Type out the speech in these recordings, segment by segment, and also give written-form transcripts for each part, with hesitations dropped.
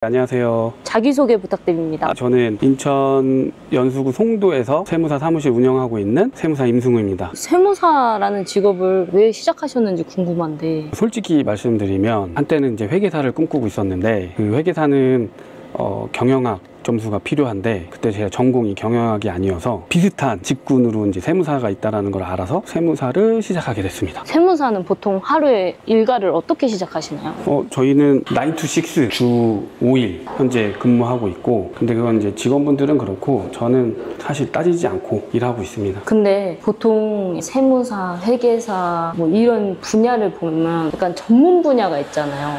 안녕하세요. 자기소개 부탁드립니다. 저는 인천 연수구 송도에서 세무사 사무실 운영하고 있는 세무사 임승우입니다. 세무사라는 직업을 왜 시작하셨는지 궁금한데. 솔직히 말씀드리면 한때는 이제 회계사를 꿈꾸고 있었는데 그 회계사는 경영학 점수가 필요한데 그때 제가 전공이 경영학이 아니어서 비슷한 직군으로 이제 세무사가 있다는 걸 알아서 세무사를 시작하게 됐습니다. 세무사는 보통 하루에 일과를 어떻게 시작하시나요? 저희는 9 to 6 주 5일 현재 근무하고 있고, 근데 그건 이제 직원분들은 그렇고 저는 사실 따지지 않고 일하고 있습니다. 근데 보통 세무사, 회계사 뭐 이런 분야를 보면 약간 전문 분야가 있잖아요.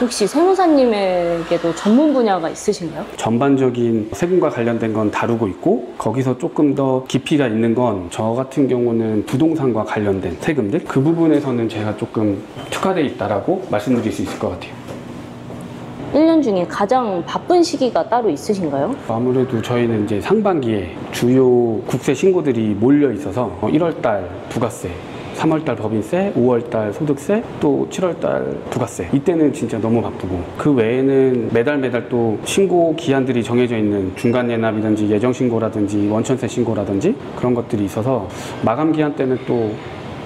혹시 세무사님에게도 전문 분야가 있으신가요? 전반적인 세금과 관련된 건 다루고 있고, 거기서 조금 더 깊이가 있는 건 저 같은 경우는 부동산과 관련된 세금들, 그 부분에서는 제가 조금 특화되어 있다라고 말씀드릴 수 있을 것 같아요. 1년 중에 가장 바쁜 시기가 따로 있으신가요? 아무래도 저희는 이제 상반기에 주요 국세 신고들이 몰려 있어서 1월달 부가세, 3월달 법인세, 5월달 소득세, 또 7월달 부가세, 이때는 진짜 너무 바쁘고, 그 외에는 매달 또 신고 기한들이 정해져 있는 중간 예납이든지 예정 신고라든지 원천세 신고라든지 그런 것들이 있어서 마감 기한 때는 또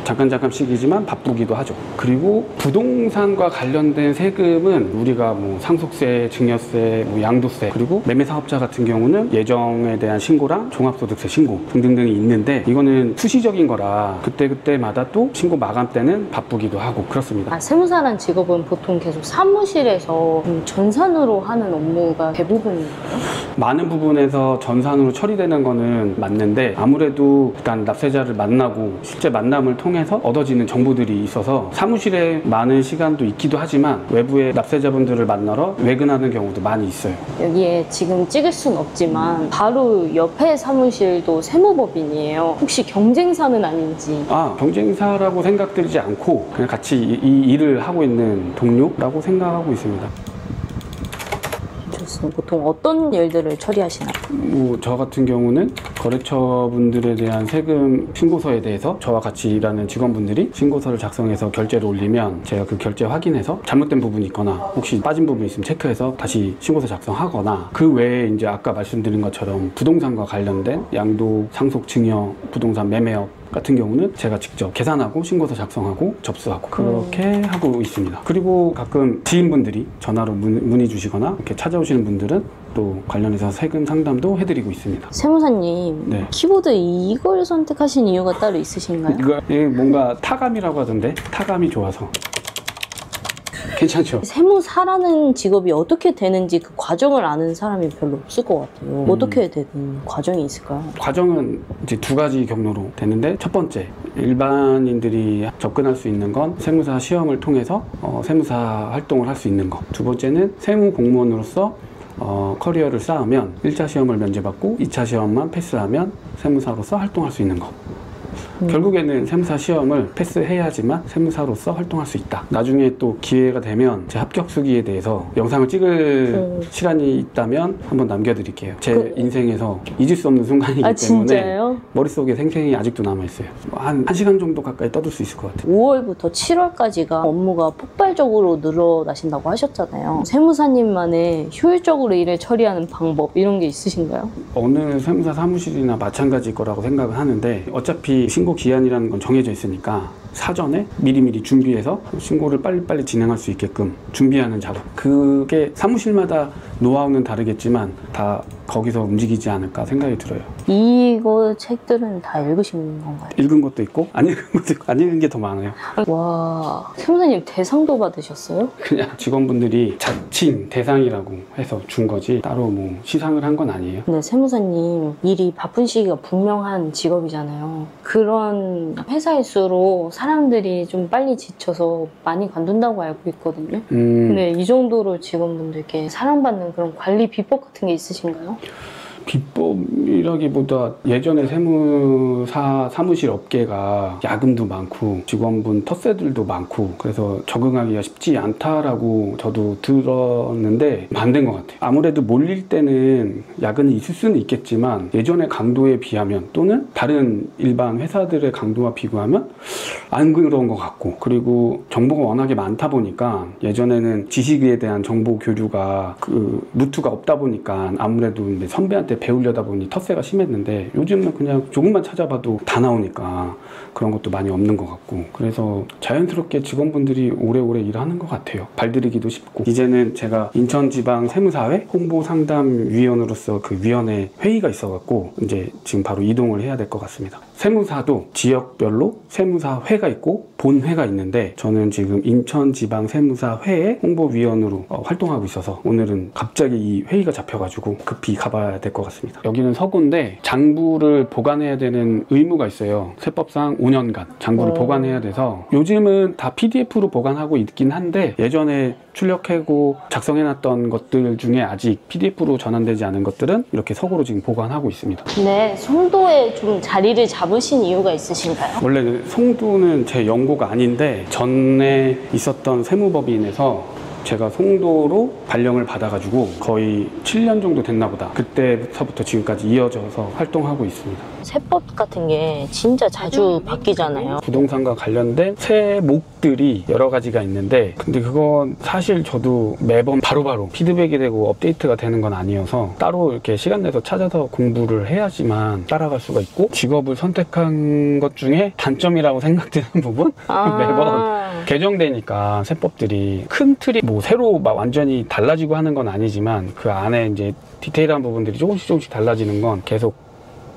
잠깐씩이지만 바쁘기도 하죠. 그리고 부동산과 관련된 세금은 우리가 뭐 상속세, 증여세, 뭐 양도세, 그리고 매매사업자 같은 경우는 예정에 대한 신고랑 종합소득세 신고 등등등이 있는데, 이거는 수시적인 거라 그때마다 또 신고 마감 때는 바쁘기도 하고 그렇습니다. 세무사란 직업은 보통 계속 사무실에서 전산으로 하는 업무가 대부분인가요? 많은 부분에서 전산으로 처리되는 거는 맞는데, 아무래도 일단 납세자를 만나고 실제 만남을 통해서 얻어지는 정보들이 있어서 사무실에 많은 시간도 있기도 하지만 외부의 납세자분들을 만나러 외근하는 경우도 많이 있어요. 여기에 지금 찍을 순 없지만 바로 옆에 사무실도 세무법인이에요. 혹시 경쟁사는 아닌지? 경쟁사라고 생각들지 않고 그냥 같이 이 일을 하고 있는 동료라고 생각하고 있습니다. 보통 어떤 일들을 처리하시나요? 저 같은 경우는 거래처분들에 대한 세금 신고서에 대해서 저와 같이 일하는 직원분들이 신고서를 작성해서 결제를 올리면 제가 그 결제 확인해서 잘못된 부분이 있거나 혹시 빠진 부분이 있으면 체크해서 다시 신고서 작성하거나, 그 외에 이제 아까 말씀드린 것처럼 부동산과 관련된 양도, 상속, 증여, 부동산 매매업 같은 경우는 제가 직접 계산하고 신고서 작성하고 접수하고 그렇게 하고 있습니다. 그리고 가끔 지인분들이 전화로 문의 주시거나 이렇게 찾아오시는 분들은 또 관련해서 세금 상담도 해드리고 있습니다. 세무사님, 네. 키보드 이걸 선택하신 이유가 따로 있으신가요? 이게 뭔가 타감이라고 하던데, 타감이 좋아서. 괜찮죠? 세무사라는 직업이 어떻게 되는지 그 과정을 아는 사람이 별로 없을 것 같아요. 어떻게 되는 과정이 있을까요? 과정은 이제 두 가지 경로로 되는데, 첫 번째, 일반인들이 접근할 수 있는 건 세무사 시험을 통해서 세무사 활동을 할 수 있는 것. 두 번째는 세무 공무원으로서 커리어를 쌓으면 1차 시험을 면제받고 2차 시험만 패스하면 세무사로서 활동할 수 있는 것. 결국에는 세무사 시험을 패스해야지만 세무사로서 활동할 수 있다. 나중에 또 기회가 되면 제 합격 수기에 대해서 영상을 찍을 시간이 있다면 한번 남겨드릴게요. 제 인생에서 잊을 수 없는 순간이기 때문에 진짜요? 머릿속에 생생히 아직도 남아있어요. 한 1시간 정도 가까이 떠들 수 있을 것 같아요. 5월부터 7월까지가 업무가 폭발적으로 늘어나신다고 하셨잖아요. 세무사님만의 효율적으로 일을 처리하는 방법 이런 게 있으신가요? 어느 세무사 사무실이나 마찬가지일 거라고 생각을 하는데, 어차피 신고 기한이라는 건 정해져 있으니까 사전에 미리미리 준비해서 신고를 빨리빨리 진행할 수 있게끔 준비하는 작업. 그게 사무실마다 노하우는 다르겠지만 다 거기서 움직이지 않을까 생각이 들어요. 이거 책들은 다 읽으신 건가요? 읽은 것도 있고 안 읽은 것도 있고, 안 읽은 게 더 많아요. 와, 세무사님 대상도 받으셨어요? 그냥 직원분들이 자칭 대상이라고 해서 준 거지 따로 뭐 시상을 한 건 아니에요. 근데 세무사님 일이 바쁜 시기가 분명한 직업이잖아요. 그런 회사일수록 사람들이 좀 빨리 지쳐서 많이 관둔다고 알고 있거든요. 근데 이 정도로 직원분들께 사랑받는 그런 관리 비법 같은 게 있으신가요? 비법이라기보다 예전에 세무사 사무실 업계가 야근도 많고 직원분 텃세들도 많고 그래서 적응하기가 쉽지 않다라고 저도 들었는데 반대인 것 같아요. 아무래도 몰릴 때는 야근이 있을 수는 있겠지만 예전의 강도에 비하면 또는 다른 일반 회사들의 강도와 비교하면 안 그런 것 같고, 그리고 정보가 워낙에 많다 보니까 예전에는 지식에 대한 정보 교류가 그 루트가 없다 보니까 아무래도 이제 선배한테 배우려다 보니 텃세가 심했는데 요즘은 그냥 조금만 찾아봐도 다 나오니까 그런 것도 많이 없는 것 같고, 그래서 자연스럽게 직원분들이 오래오래 일하는 것 같아요. 발들이기도 쉽고. 이제는 제가 인천지방세무사회 홍보상담위원으로서 그 위원회 회의가 있어갖고 이제 지금 바로 이동을 해야 될 것 같습니다. 세무사도 지역별로 세무사회가 있고 본회가 있는데 저는 지금 인천지방세무사회의 홍보위원으로 활동하고 있어서 오늘은 갑자기 이 회의가 잡혀가지고 급히 가봐야 될 것 같습니다. 여기는 서구인데 장부를 보관해야 되는 의무가 있어요. 세법상 5년간 장부를 보관해야 돼서 요즘은 다 PDF로 보관하고 있긴 한데 예전에 출력하고 작성해놨던 것들 중에 아직 PDF로 전환되지 않은 것들은 이렇게 서구로 지금 보관하고 있습니다. 네, 송도에 좀 자리를 잡으신 이유가 있으신가요? 원래 송도는 제 연고가 아닌데 전에 있었던 세무법인에서 제가 송도로 발령을 받아가지고 거의 7년 정도 됐나 보다. 그때부터 지금까지 이어져서 활동하고 있습니다. 세법 같은 게 진짜 자주 바뀌잖아요. 부동산과 관련된 세목들이 여러 가지가 있는데 근데 그건 사실 저도 매번 바로바로 피드백이 되고 업데이트가 되는 건 아니어서 따로 이렇게 시간 내서 찾아서 공부를 해야지만 따라갈 수가 있고, 직업을 선택한 것 중에 단점이라고 생각되는 부분? 매번 개정되니까 세법들이 큰 틀이 뭐 새로 막 완전히 달라지고 하는 건 아니지만 그 안에 이제 디테일한 부분들이 조금씩 달라지는 건 계속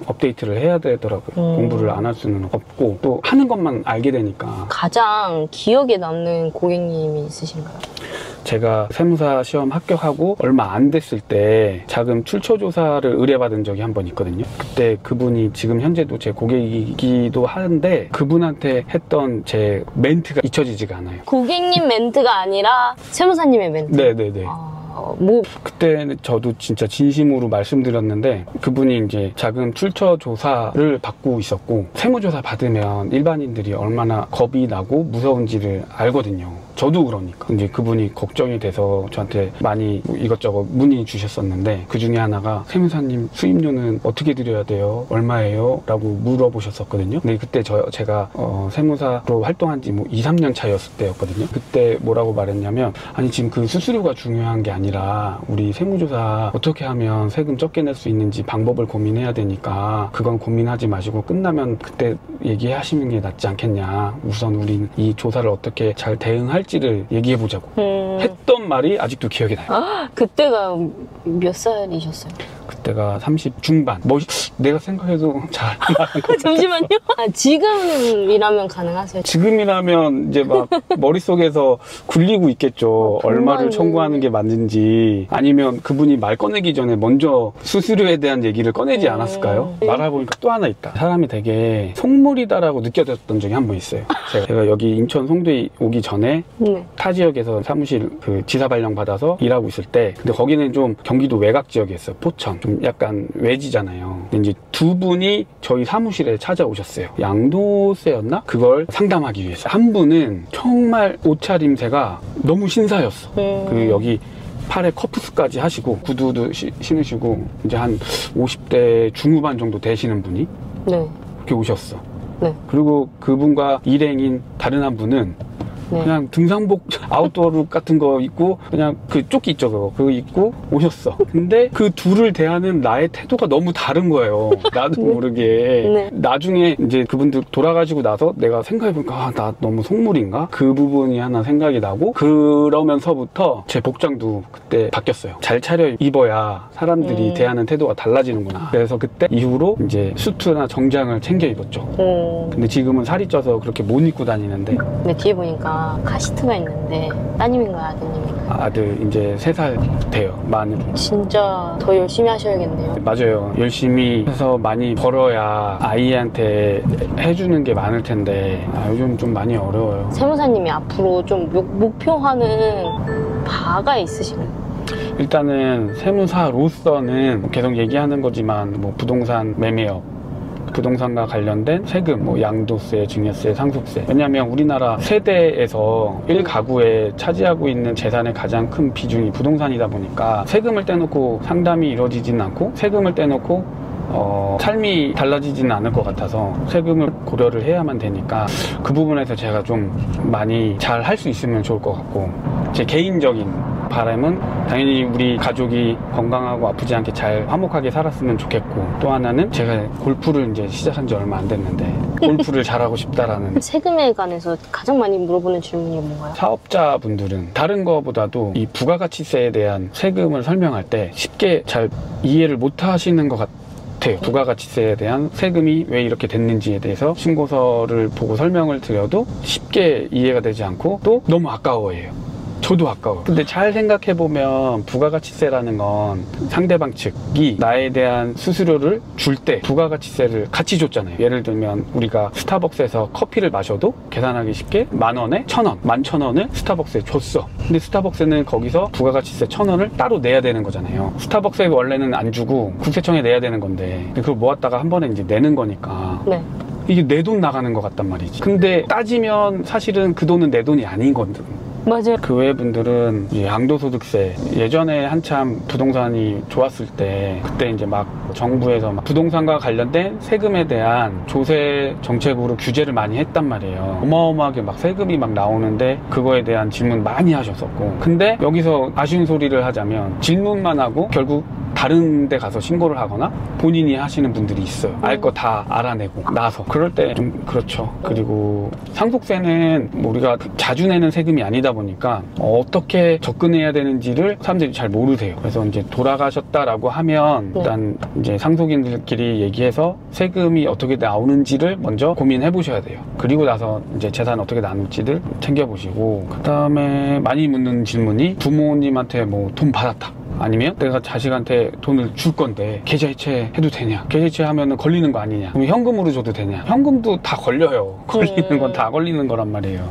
업데이트를 해야 되더라고요. 공부를 안 할 수는 없고 또 하는 것만 알게 되니까. 가장 기억에 남는 고객님이 있으신가요? 제가 세무사 시험 합격하고 얼마 안 됐을 때 자금 출처 조사를 의뢰받은 적이 한 번 있거든요. 그때 그분이 지금 현재도 제 고객이기도 하는데 그분한테 했던 제 멘트가 잊혀지지가 않아요. 고객님 멘트가 아니라 세무사님의 멘트? 네네네. 뭐 그때는 저도 진짜 진심으로 말씀드렸는데 그분이 이제 자금 출처 조사를 받고 있었고 세무조사 받으면 일반인들이 얼마나 겁이 나고 무서운지를 알거든요. 저도 그러니까. 이제 그분이 걱정이 돼서 저한테 많이 이것저것 문의 주셨었는데 그 중에 하나가 세무사님 수임료는 어떻게 드려야 돼요? 얼마예요? 라고 물어보셨었거든요. 근데 그때 제가 세무사로 활동한 지 뭐 2, 3년 차였을 때였거든요. 그때 뭐라고 말했냐면 아니 지금 그 수수료가 중요한 게 아니라 우리 세무조사 어떻게 하면 세금 적게 낼 수 있는지 방법을 고민해야 되니까 그건 고민하지 마시고 끝나면 그때 얘기하시는 게 낫지 않겠냐. 우선 우리는 이 조사를 어떻게 잘 대응할지를 얘기해보자고 했던 말이 아직도 기억이 나요. 그때가 몇 살이셨어요? 그때가 30 중반. 내가 생각해도 잘 안 나는 것 잠시만요. 지금이라면 가능하세요? 지금이라면 이제 막 머릿속에서 굴리고 있겠죠. 얼마를 청구하는 게 맞는지. 아니면 그분이 말 꺼내기 전에 먼저 수수료에 대한 얘기를 꺼내지 않았을까요? 말해보니까 또 하나 있다. 사람이 되게 속물이다라고 느껴졌던 적이 한 번 있어요. 제가 여기 인천 송도에 오기 전에 타 지역에서 사무실 그 지사 발령 받아서 일하고 있을 때 근데 거기는 좀 경기도 외곽 지역이었어요. 포천. 좀 약간 외지잖아요. 근데 이제 두 분이 저희 사무실에 찾아오셨어요. 양도세였나? 그걸 상담하기 위해서. 한 분은 정말 옷차림새가 너무 신사였어. 그 여기 팔에 커프스까지 하시고 구두도 신으시고 이제 한 50대 중후반 정도 되시는 분이 이렇게 오셨어. 그리고 그분과 일행인 다른 한 분은 그냥 등산복 아웃도어룩 같은 거 입고 그냥 그 조끼 있죠 그거 입고 오셨어. 근데 그 둘을 대하는 나의 태도가 너무 다른 거예요. 나도 모르게. 나중에 이제 그분들 돌아가시고 나서 내가 생각해보니까 나 너무 속물인가? 그 부분이 하나 생각이 나고 그러면서부터 제 복장도 그때 바뀌었어요. 잘 차려 입어야 사람들이 대하는 태도가 달라지는구나. 그래서 그때 이후로 이제 수트나 정장을 챙겨 입었죠. 근데 지금은 살이 쪄서 그렇게 못 입고 다니는데 근데 뒤에 보니까 카시트가 있는데 따님인가요, 아드님인가요? 아들 이제 3살 돼요. 만으로. 진짜 더 열심히 하셔야겠네요. 맞아요. 열심히 해서 많이 벌어야 아이한테 해주는 게 많을 텐데 요즘 좀 많이 어려워요. 세무사님이 앞으로 좀 목표하는 바가 있으신가요? 일단은 세무사로서는 계속 얘기하는 거지만 뭐 부동산 매매업, 부동산과 관련된 세금, 뭐 양도세, 증여세, 상속세. 왜냐하면 우리나라 세대에서 1가구에 차지하고 있는 재산의 가장 큰 비중이 부동산이다 보니까 세금을 떼놓고 상담이 이루어지지는 않고 세금을 떼놓고 삶이 달라지지는 않을 것 같아서 세금을 고려를 해야만 되니까 그 부분에서 제가 좀 많이 잘 할 수 있으면 좋을 것 같고, 제 개인적인 바람은 당연히 우리 가족이 건강하고 아프지 않게 잘 화목하게 살았으면 좋겠고, 또 하나는 제가 골프를 이제 시작한 지 얼마 안 됐는데 골프를 잘하고 싶다라는. 세금에 관해서 가장 많이 물어보는 질문이 뭔가요? 사업자분들은 다른 거보다도 이 부가가치세에 대한 세금을 설명할 때 쉽게 잘 이해를 못 하시는 것 같아요. 부가가치세에 대한 세금이 왜 이렇게 됐는지에 대해서 신고서를 보고 설명을 드려도 쉽게 이해가 되지 않고 또 너무 아까워해요. 저도 아까워요. 근데 잘 생각해보면 부가가치세라는 건 상대방 측이 나에 대한 수수료를 줄 때 부가가치세를 같이 줬잖아요. 예를 들면 우리가 스타벅스에서 커피를 마셔도 계산하기 쉽게 10,000원에 1,000원, 11,000원을 스타벅스에 줬어. 근데 스타벅스는 거기서 부가가치세 1,000원을 따로 내야 되는 거잖아요. 스타벅스에 원래는 안 주고 국세청에 내야 되는 건데 그걸 모았다가 한 번에 이제 내는 거니까 네. 이게 내 돈 나가는 것 같단 말이지. 근데 따지면 사실은 그 돈은 내 돈이 아닌 거거든. 맞아요. 그 외 분들은 양도소득세, 예전에 한참 부동산이 좋았을 때 그때 이제 막 정부에서 막 부동산과 관련된 세금에 대한 조세 정책으로 규제를 많이 했단 말이에요. 어마어마하게 막 세금이 막 나오는데 그거에 대한 질문 많이 하셨었고, 근데 여기서 아쉬운 소리를 하자면 질문만 하고 결국 다른 데 가서 신고를 하거나 본인이 하시는 분들이 있어요. 알 거 다 알아내고 나서. 그럴 때 좀 그렇죠. 그리고 상속세는 뭐 우리가 자주 내는 세금이 아니다 보니까 어떻게 접근해야 되는지를 사람들이 잘 모르세요. 그래서 이제 돌아가셨다라고 하면 일단 이제 상속인들끼리 얘기해서 세금이 어떻게 나오는지를 먼저 고민해 보셔야 돼요. 그리고 나서 이제 재산 어떻게 나눌지를 챙겨보시고, 그 다음에 많이 묻는 질문이 부모님한테 뭐 돈 받았다, 아니면 내가 자식한테 돈을 줄 건데 계좌이체 해도 되냐, 계좌이체 하면은 걸리는 거 아니냐, 그럼 현금으로 줘도 되냐. 현금도 다 걸려요. 걸리는 건 다 걸리는 거란 말이에요.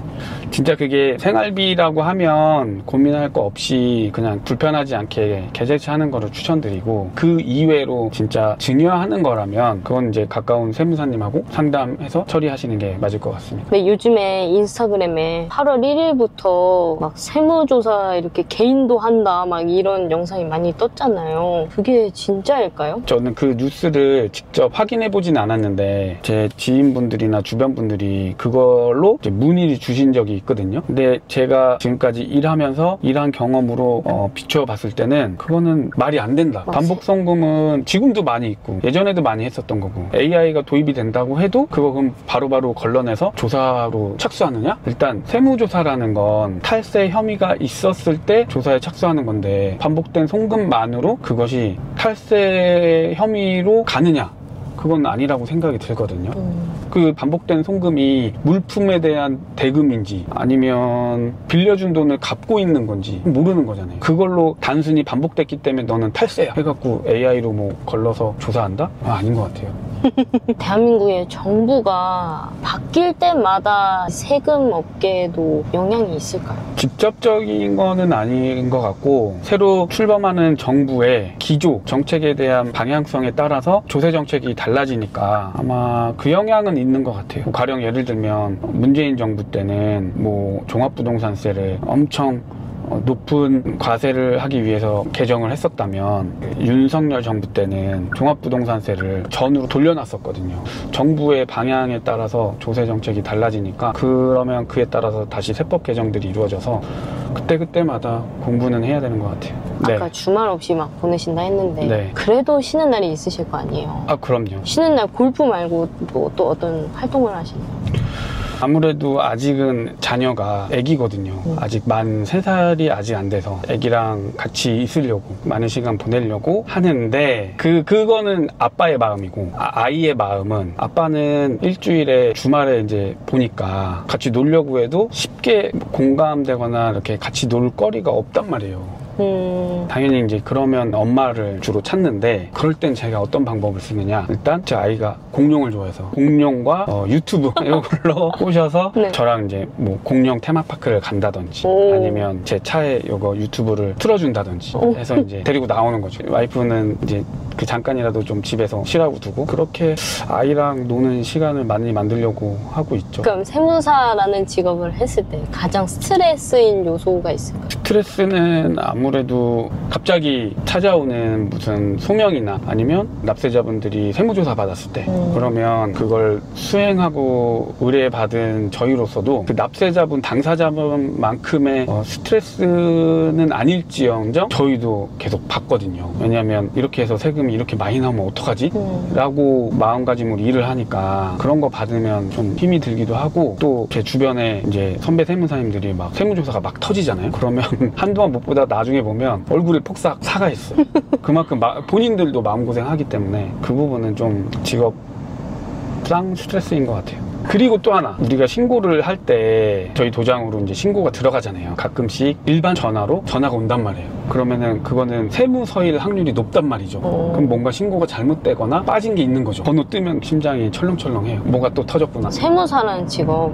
진짜 그게 생활비라고 하면 고민할 거 없이 그냥 불편하지 않게 계좌이체 하는 거를 추천드리고, 그 이외로 진짜 증여하는 거라면 그건 이제 가까운 세무사님하고 상담해서 처리하시는 게 맞을 것 같습니다. 근데 요즘에 인스타그램에 8월 1일부터 막 세무조사 이렇게 개인도 한다 막 이런 영상이 많이 떴잖아요. 그게 진짜일까요? 저는 그 뉴스를 직접 확인해 보진 않았는데 제 지인분들이나 주변 분들이 그걸로 이제 문의를 주신 적이 있거든요. 근데 제가 지금까지 일하면서 일한 경험으로 비춰봤을 때는 그거는 말이 안 된다. 반복송금은 지금도 많이 있고 예전에도 많이 했었던 거고, AI가 도입이 된다고 해도 그거 그럼 바로바로 걸러내서 조사로 착수하느냐? 일단 세무조사라는 건 탈세 혐의가 있었을 때 조사에 착수하는 건데, 반복된 송금만으로 그것이 탈세 혐의로 가느냐? 그건 아니라고 생각이 들거든요. 그 반복된 송금이 물품에 대한 대금인지 아니면 빌려준 돈을 갚고 있는 건지 모르는 거잖아요. 그걸로 단순히 반복됐기 때문에 너는 탈세야 해갖고 AI로 뭐 걸러서 조사한다? 아닌 것 같아요. 대한민국의 정부가 바뀔 때마다 세금 업계에도 영향이 있을까요? 직접적인 거는 아닌 것 같고, 새로 출범하는 정부의 기조, 정책에 대한 방향성에 따라서 조세 정책이 달라지니까 아마 그 영향은 있는 것 같아요. 가령 예를 들면 문재인 정부 때는 뭐 종합부동산세를 엄청 높은 과세를 하기 위해서 개정을 했었다면, 윤석열 정부 때는 종합부동산세를 전으로 돌려놨었거든요. 정부의 방향에 따라서 조세 정책이 달라지니까 그러면 그에 따라서 다시 세법 개정들이 이루어져서 그때그때마다 공부는 해야 되는 것 같아요. 아까 네. 주말 없이 막 보내신다 했는데 네. 그래도 쉬는 날이 있으실 거 아니에요? 아, 그럼요. 쉬는 날 골프 말고 또 어떤 활동을 하시나요? 아무래도 아직은 자녀가 애기거든요. 아직 만 3살이 아직 안 돼서 애기랑 같이 있으려고, 많은 시간 보내려고 하는데, 그거는 아빠의 마음이고, 아이의 마음은, 아빠는 일주일에 주말에 이제 보니까 같이 놀려고 해도 쉽게 공감되거나 이렇게 같이 놀 거리가 없단 말이에요. 당연히 이제 그러면 엄마를 주로 찾는데, 그럴 땐 제가 어떤 방법을 쓰느냐, 일단 제 아이가 공룡을 좋아해서 공룡과 유튜브 이걸로 꼬셔서 네. 저랑 이제 뭐 공룡 테마파크를 간다든지 오. 아니면 제 차에 이거 유튜브를 틀어준다든지 해서 이제 데리고 나오는 거죠. 와이프는 이제 그 잠깐이라도 좀 집에서 쉬라고 두고, 그렇게 아이랑 노는 시간을 많이 만들려고 하고 있죠. 그럼 세무사라는 직업을 했을 때 가장 스트레스인 요소가 있을까요? 스트레스는 아무래도 갑자기 찾아오는 무슨 소명이나 아니면 납세자분들이 세무조사 받았을 때, 그러면 그걸 수행하고 의뢰받은 저희로서도 그 납세자분, 당사자분만큼의 스트레스는 아닐지언정 저희도 계속 받거든요. 왜냐하면 이렇게 해서 세금이 이렇게 많이 나오면 어떡하지? 라고 마음가짐으로 일을 하니까 그런 거 받으면 좀 힘이 들기도 하고, 또 제 주변에 이제 선배 세무사님들이 막 세무조사가 막 터지잖아요. 그러면 한동안 못 보다 나중에 보면 얼굴이 폭삭 사가 있어요. 그만큼 본인들도 마음고생하기 때문에 그 부분은 좀 직업상 스트레스인 것 같아요. 그리고 또 하나, 우리가 신고를 할 때 저희 도장으로 이제 신고가 들어가잖아요. 가끔씩 일반 전화로 전화가 온단 말이에요. 그러면은 그거는 세무서일 확률이 높단 말이죠. 그럼 뭔가 신고가 잘못되거나 빠진 게 있는 거죠. 번호 뜨면 심장이 철렁철렁해요. 뭐가 또 터졌구나. 세무사라는 직업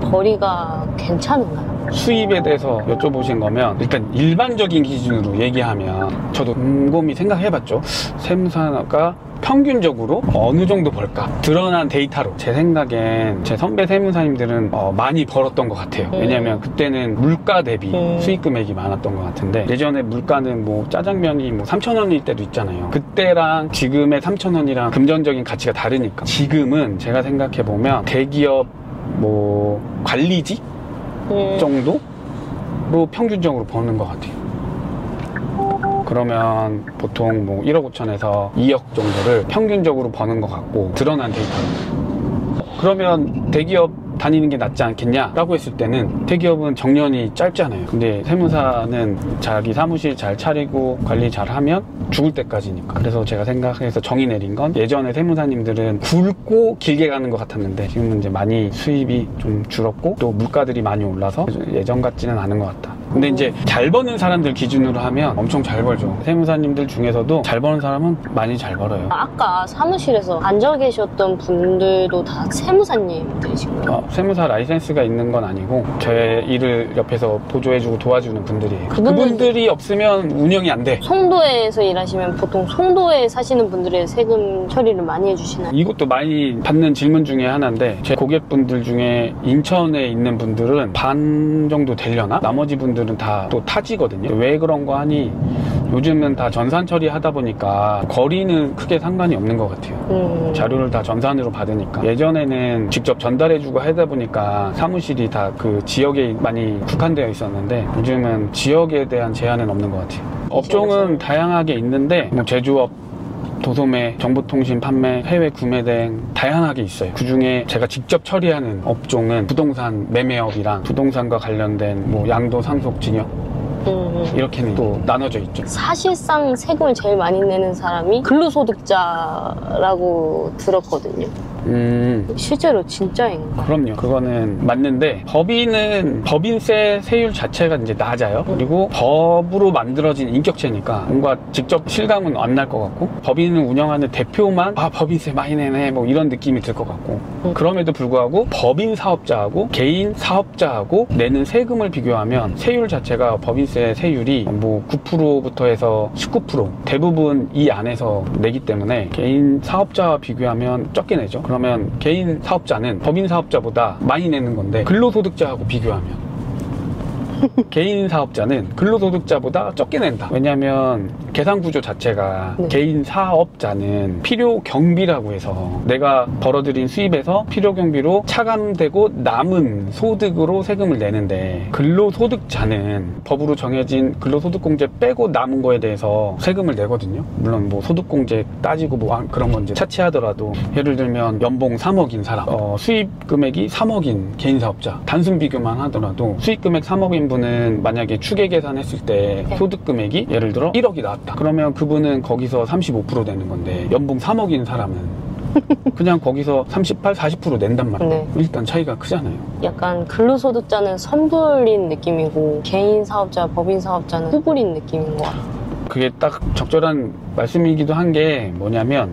벌이가 괜찮은가요? 수입에 대해서 여쭤보신 거면, 일단 일반적인 기준으로 얘기하면 저도 곰곰이 생각해봤죠. 세무사가 평균적으로 어느 정도 벌까? 드러난 데이터로 제 생각엔 제 선배 세무사님들은 많이 벌었던 것 같아요. 왜냐면 그때는 물가 대비 수익 금액이 많았던 것 같은데, 예전에 물가는 뭐 짜장면이 뭐 3,000원일 때도 있잖아요. 그때랑 지금의 3,000원이랑 금전적인 가치가 다르니까. 지금은 제가 생각해보면 대기업 뭐 관리직 정도로 평균적으로 버는 것 같아요. 그러면 보통 뭐 1억 5천에서 2억 정도를 평균적으로 버는 것 같고, 드러난 데이터로. 그러면 대기업 다니는 게 낫지 않겠냐라고 했을 때는, 대기업은 정년이 짧잖아요. 근데 세무사는 자기 사무실 잘 차리고 관리 잘 하면 죽을 때까지니까. 그래서 제가 생각해서 정의 내린 건, 예전에 세무사님들은 굵고 길게 가는 것 같았는데 지금은 이제 많이 수입이 좀 줄었고, 또 물가들이 많이 올라서 예전 같지는 않은 것 같다. 근데 이제 잘 버는 사람들 기준으로 하면 엄청 잘 벌죠. 세무사님들 중에서도 잘 버는 사람은 많이 잘 벌어요. 아까 사무실에서 앉아 계셨던 분들도 다 세무사님들이신가요? 세무사 라이센스가 있는 건 아니고 제 일을 옆에서 보조해주고 도와주는 분들이에요. 그분들이 없으면 운영이 안 돼. 송도에서 일하시면 보통 송도에 사시는 분들의 세금 처리를 많이 해주시나요? 이것도 많이 받는 질문 중에 하나인데, 제 고객분들 중에 인천에 있는 분들은 반 정도 되려나? 나머지 분들은 다 또 타지거든요. 왜 그런 거 하니, 요즘은 다 전산 처리하다 보니까 거리는 크게 상관이 없는 것 같아요. 자료를 다 전산으로 받으니까. 예전에는 직접 전달해주고 하다 보니까 사무실이 다 그 지역에 많이 국한되어 있었는데, 요즘은 지역에 대한 제한은 없는 것 같아요. 업종은 다양하게 있는데, 뭐 제조업, 도소매, 정보통신 판매, 해외 구매 등 다양하게 있어요. 그 중에 제가 직접 처리하는 업종은 부동산 매매업이랑 부동산과 관련된 뭐 양도, 상속, 증여 이렇게는 또 나눠져 있죠. 사실상 세금을 제일 많이 내는 사람이 근로소득자라고 들었거든요. 실제로 진짜인가? 그럼요. 그거는 맞는데, 법인은 법인세 세율 자체가 이제 낮아요. 그리고 법으로 만들어진 인격체니까 뭔가 직접 실감은 안 날 것 같고, 법인을 운영하는 대표만 법인세 많이 내네 뭐 이런 느낌이 들 것 같고, 그럼에도 불구하고 법인 사업자하고 개인 사업자하고 내는 세금을 비교하면 세율 자체가, 법인세 세율이 뭐 9%부터 해서 19% 대부분 이 안에서 내기 때문에 개인 사업자와 비교하면 적게 내죠. 그러면 개인 사업자는 법인 사업자보다 많이 내는 건데, 근로소득자하고 비교하면 개인 사업자는 근로소득자보다 적게 낸다. 왜냐하면 계산구조 자체가 개인 사업자는 필요경비라고 해서 내가 벌어들인 수입에서 필요경비로 차감되고 남은 소득으로 세금을 내는데, 근로소득자는 법으로 정해진 근로소득공제 빼고 남은 거에 대해서 세금을 내거든요. 물론 뭐 소득공제 따지고 뭐 그런 건 이제 차치하더라도, 예를 들면 연봉 3억인 사람, 수입 금액이 3억인 개인 사업자, 단순 비교만 하더라도 수입 금액 3억인 분은 만약에 추계 계산했을 때 소득 금액이 예를 들어 1억이 나왔다. 그러면 그분은 거기서 35% 되는 건데, 연봉 3억인 사람은 그냥 거기서 38, 40% 낸단 말이에요. 네. 일단 차이가 크잖아요. 약간 근로소득자는 선불인 느낌이고 개인 사업자, 법인 사업자는 후불인 느낌인 것 같아요. 그게 딱 적절한 말씀이기도 한 게 뭐냐면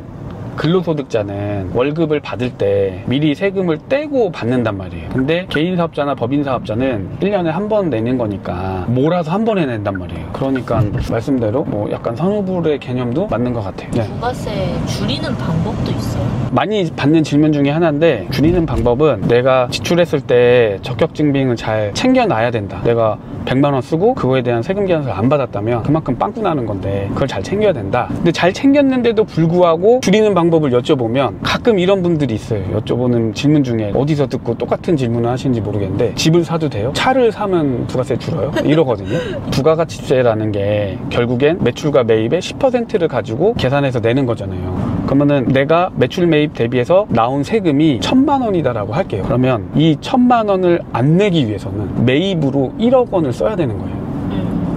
근로소득자는 월급을 받을 때 미리 세금을 떼고 받는단 말이에요. 근데 개인 사업자나 법인 사업자는 1년에 한 번 내는 거니까 몰아서 한 번에 낸단 말이에요. 그러니까 말씀대로 뭐 약간 선후불의 개념도 맞는 것 같아요. 네. 부가세 줄이는 방법도 있어요? 많이 받는 질문 중에 하나인데 줄이는 방법은 내가 지출했을 때 적격증빙을 잘 챙겨놔야 된다. 내가 100만 원 쓰고 그거에 대한 세금 계산서를 안 받았다면 그만큼 빵꾸 나는 건데 그걸 잘 챙겨야 된다. 근데 잘 챙겼는데도 불구하고 줄이는 방법을 여쭤보면 가끔 이런 분들이 있어요. 여쭤보는 질문 중에 어디서 듣고 똑같은 질문을 하시는지 모르겠는데 집을 사도 돼요? 차를 사면 부가세 줄어요? 이러거든요. 부가가치세라는 게 결국엔 매출과 매입의 10%를 가지고 계산해서 내는 거잖아요. 그러면은 내가 매출 매입 대비해서 나온 세금이 1,000만 원이다라고 할게요. 그러면 이 1,000만 원을 안 내기 위해서는 매입으로 1억 원을 써야 되는 거예요.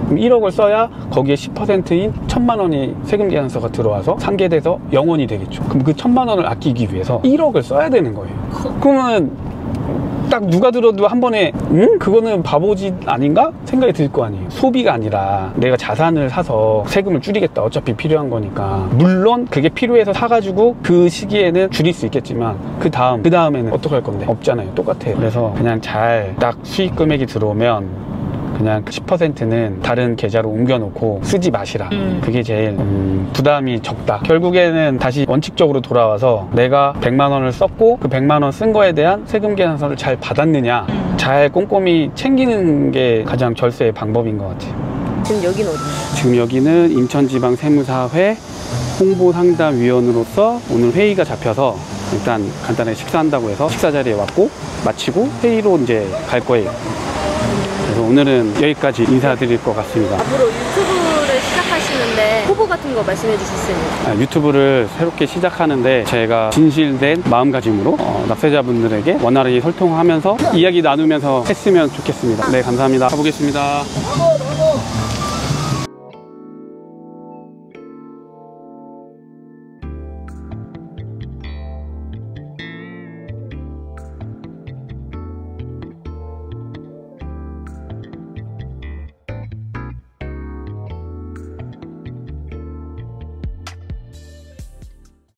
그럼 1억을 써야 거기에 10%인 1,000만 원이 세금 계산서가 들어와서 상계돼서 0원이 되겠죠. 그럼 그 1,000만 원을 아끼기 위해서 1억을 써야 되는 거예요. 그러면 딱 누가 들어도 한 번에 그거는 바보짓 아닌가? 생각이 들 거 아니에요. 소비가 아니라 내가 자산을 사서 세금을 줄이겠다. 어차피 필요한 거니까. 물론 그게 필요해서 사가지고 그 시기에는 줄일 수 있겠지만 그 다음에는 어떡할 건데? 없잖아요. 똑같아요. 그래서 그냥 잘 딱 수익 금액이 들어오면 그냥 10%는 다른 계좌로 옮겨놓고 쓰지 마시라. 그게 제일 부담이 적다. 결국에는 다시 원칙적으로 돌아와서 내가 100만 원을 썼고 그 100만 원 쓴 거에 대한 세금 계산서를 잘 받았느냐 잘 꼼꼼히 챙기는 게 가장 절세의 방법인 것 같아요. 지금 여기는 어디예요? 지금 여기는 인천지방세무사회 홍보상담위원으로서 오늘 회의가 잡혀서 일단 간단하게 식사한다고 해서 식사 자리에 왔고 마치고 회의로 이제 갈 거예요. 그래서 오늘은 여기까지 인사드릴 것 같습니다. 앞으로 유튜브를 시작하시는데 후보 같은 거 말씀해 주실 수 있나요? 유튜브를 새롭게 시작하는데 제가 진실된 마음가짐으로 납세자분들에게 원활히 소통하면서 이야기 나누면서 했으면 좋겠습니다. 네, 감사합니다. 가보겠습니다.